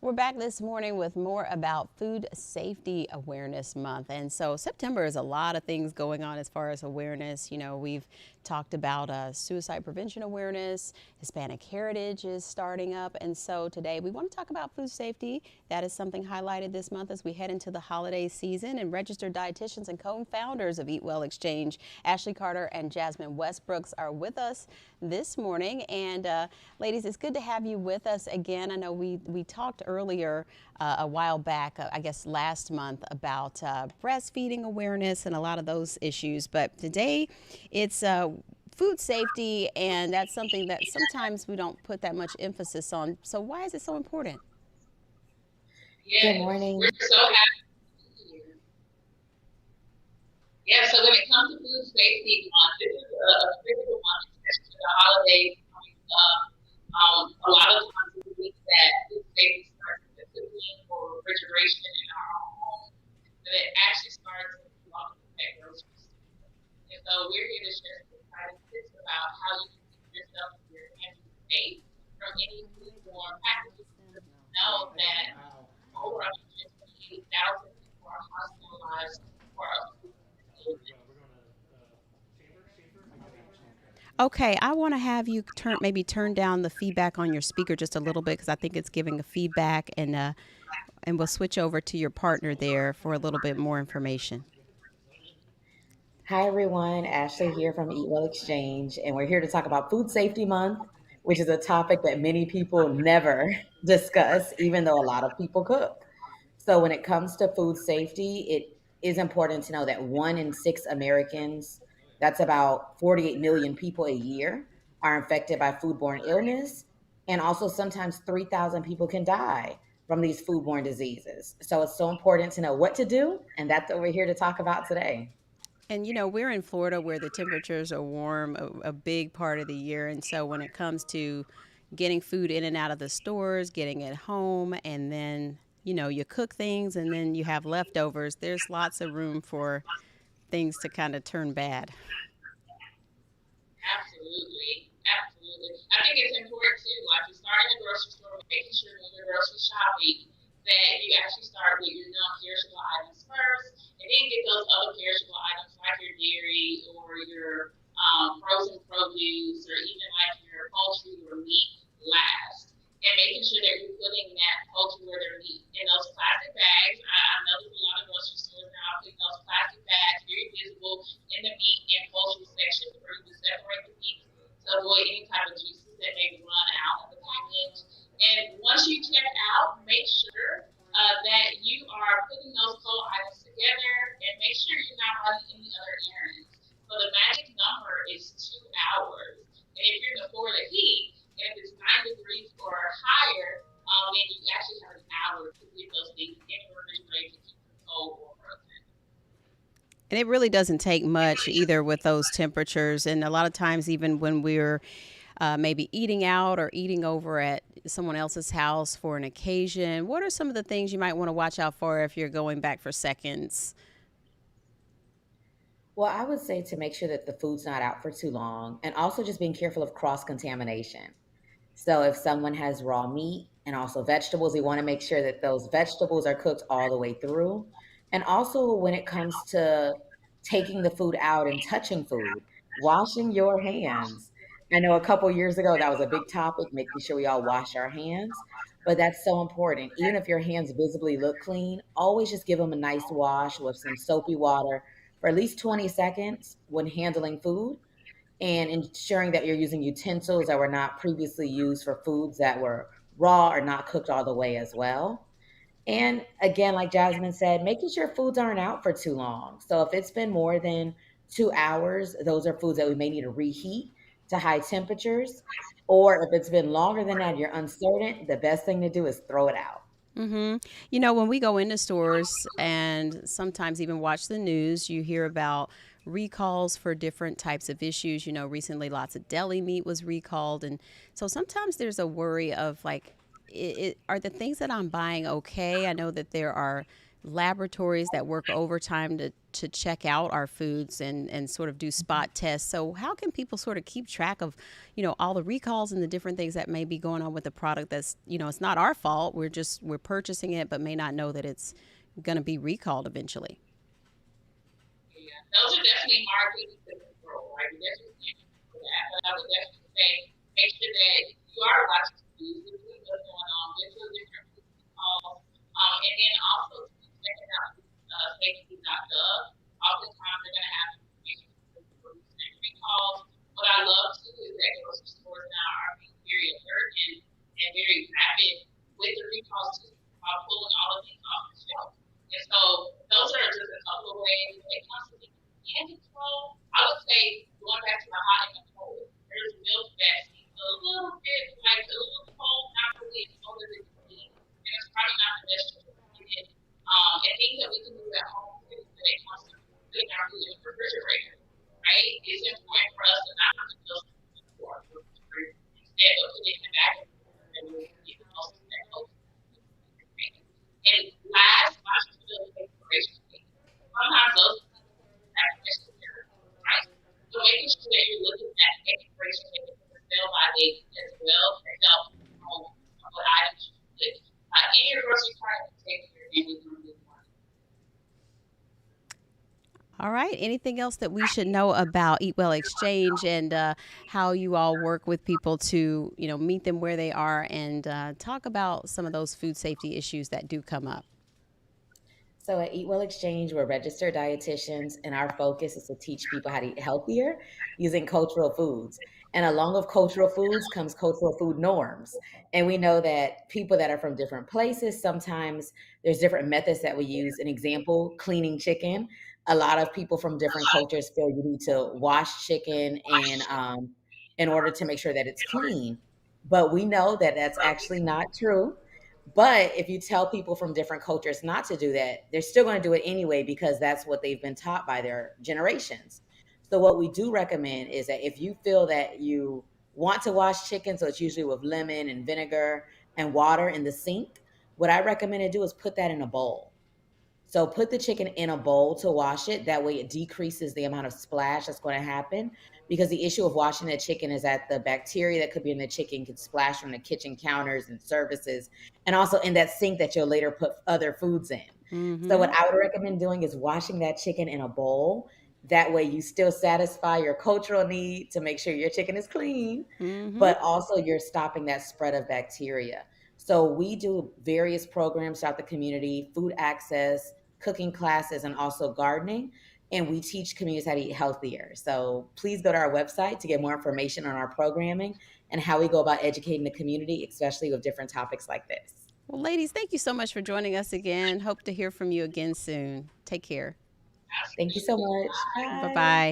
We're back this morning with more about Food Safety Awareness Month. And so September is a lot of things going on as far as awareness. We've talked about suicide prevention awareness, Hispanic heritage is starting up. And so today we want to talk about food safety. That is something highlighted this month as we head into the holiday season. And registered dietitians and co-founders of Eat Well Exchange, Ashley Carter and Jasmine Westbrooks, are with us this morning. And ladies, it's good to have you with us again. I know we talked earlier a while back, I guess last month, about breastfeeding awareness and a lot of those issues. But today it's food safety, and that's something that sometimes we don't put that much emphasis on. So why is it so important? Good Yes, we're morning. so happy to be here. Yeah, so when it comes to food safety month, this is a critical month, especially for the holidays coming up. A lot of times we think that food safety starts with cooking or refrigeration in our home, but it actually starts with at grocery store. And so we're here to share some exciting tips about how you can keep yourself and your family safe from any foodborne packages. Because we know that over 128,000 people are hospitalized for a foodborne illness. Okay, I want to have you maybe turn down the feedback on your speaker just a little bit because I think it's giving a feedback, and we'll switch over to your partner there for a little bit more information. Hi, everyone. Ashley here from Eat Well Exchange, and we're here to talk about Food Safety Month, which is a topic that many people never discuss, even though a lot of people cook. So, when it comes to food safety, it is important to know that 1 in 6 Americans, that's about 48 million people a year, are infected by foodborne illness. And also, sometimes 3,000 people can die from these foodborne diseases. So, it's so important to know what to do, and that's what we're here to talk about today. And we're in Florida where the temperatures are warm a big part of the year. And so when it comes to getting food in and out of the stores, getting it home, and then, you cook things and then you have leftovers, there's lots of room for things to kind of turn bad. Absolutely. Absolutely. I think it's important too, like you start in the grocery store, making sure when you're grocery shopping that you actually start with your non-perishable items first, and then get those other perishable items like your dairy or your frozen produce or even like your poultry or meat last. And making sure that you're putting that poultry or their meat in those plastic bags. I know there's a lot of grocery stores now putting those plastic bags very visible in the meat and poultry section for you to separate the meat to avoid any type of juices that may run out of the package. And once you check out, make sure that you are putting those cold items together and make sure you're not running any other errands. So the magic number is 2 hours. And if you're in the Florida heat, and if it's 9 degrees or higher, then you actually have an hour to get those things in the refrigerator to keep them cold or frozen. And it really doesn't take much either with those temperatures. And a lot of times, even when we're maybe eating out or eating over at someone else's house for an occasion, what are some of the things you might want to watch out for if you're going back for seconds? Well, I would say to make sure that the food's not out for too long, and also just being careful of cross contamination. So, if someone has raw meat and also vegetables, we want to make sure that those vegetables are cooked all the way through. And also, when it comes to taking the food out and touching food, washing your hands. I know a couple years ago that was a big topic, making sure we all wash our hands, but that's so important. Even if your hands visibly look clean, always just give them a nice wash with some soapy water for at least 20 seconds when handling food, and ensuring that you're using utensils that were not previously used for foods that were raw or not cooked all the way as well. And again, like Jasmine said, making sure foods aren't out for too long. So if it's been more than 2 hours, those are foods that we may need to reheat to high temperatures. Or if it's been longer than that, you're uncertain, the best thing to do is throw it out. When we go into stores and sometimes even watch the news, you hear about recalls for different types of issues. Recently lots of deli meat was recalled. And so sometimes there's a worry of like, are the things that I'm buying okay? I know that there are laboratories that work overtime to check out our foods and sort of do spot tests. So how can people sort of keep track of, all the recalls and the different things that may be going on with the product that's, it's not our fault. We're purchasing it, but may not know that it's going to be recalled eventually. Yeah, those are definitely hard things to control, right? We definitely can't control that, but I would definitely say make sure that you are watching the news, you see what's going on with the different food calls, and then also checking out safety.gov. Oftentimes they're going to have information for recalls. What I love too is that grocery stores now are being very alert and very rapid with the recalls too, pulling all of these off the shelf. And so those are just a couple of ways when it comes to things we can control. I would say going back to the hot and the cold, there's milk that seems a little bit like a little cold, not really as cold as it can be. And it's probably not the best choice to get. And things that we can do at home too when it comes to putting our food in the refrigerator, right? It's important for us to not put those things in our refrigerator. Instead of putting them back in the refrigerator, get the most of that cold. And last, watch the expiration date. Sometimes those have expiration, right? So making sure that you're looking at expiration date and the sell by date as well to help know what items you put in your grocery cart and take your family through this morning. All right. Anything else that we should know about Eat Well Exchange and how you all work with people to, meet them where they are and talk about some of those food safety issues that do come up? So at Eat Well Exchange, we're registered dietitians, and our focus is to teach people how to eat healthier using cultural foods. And along with cultural foods comes cultural food norms. And we know that people that are from different places, sometimes there's different methods that we use. An example, cleaning chicken. A lot of people from different cultures feel you need to wash chicken and in order to make sure that it's clean. But we know that that's actually not true. But if you tell people from different cultures not to do that, they're still going to do it anyway because that's what they've been taught by their generations. So, what we do recommend is that if you feel that you want to wash chicken, so it's usually with lemon and vinegar and water in the sink, what I recommend to do is put that in a bowl. So put the chicken in a bowl to wash it. That way it decreases the amount of splash that's going to happen. Because the issue of washing the chicken is that the bacteria that could be in the chicken could splash from the kitchen counters and surfaces, and also in that sink that you'll later put other foods in. So what Mm-hmm. I would recommend doing is washing that chicken in a bowl. That way you still satisfy your cultural need to make sure your chicken is clean, Mm-hmm. but also you're stopping that spread of bacteria. So we do various programs throughout the community, food access, cooking classes, and also gardening. And we teach communities how to eat healthier. So please go to our website to get more information on our programming and how we go about educating the community, especially with different topics like this. Well, ladies, thank you so much for joining us again. Hope to hear from you again soon. Take care. Thank you so Absolutely. much. Bye. Bye Bye. bye.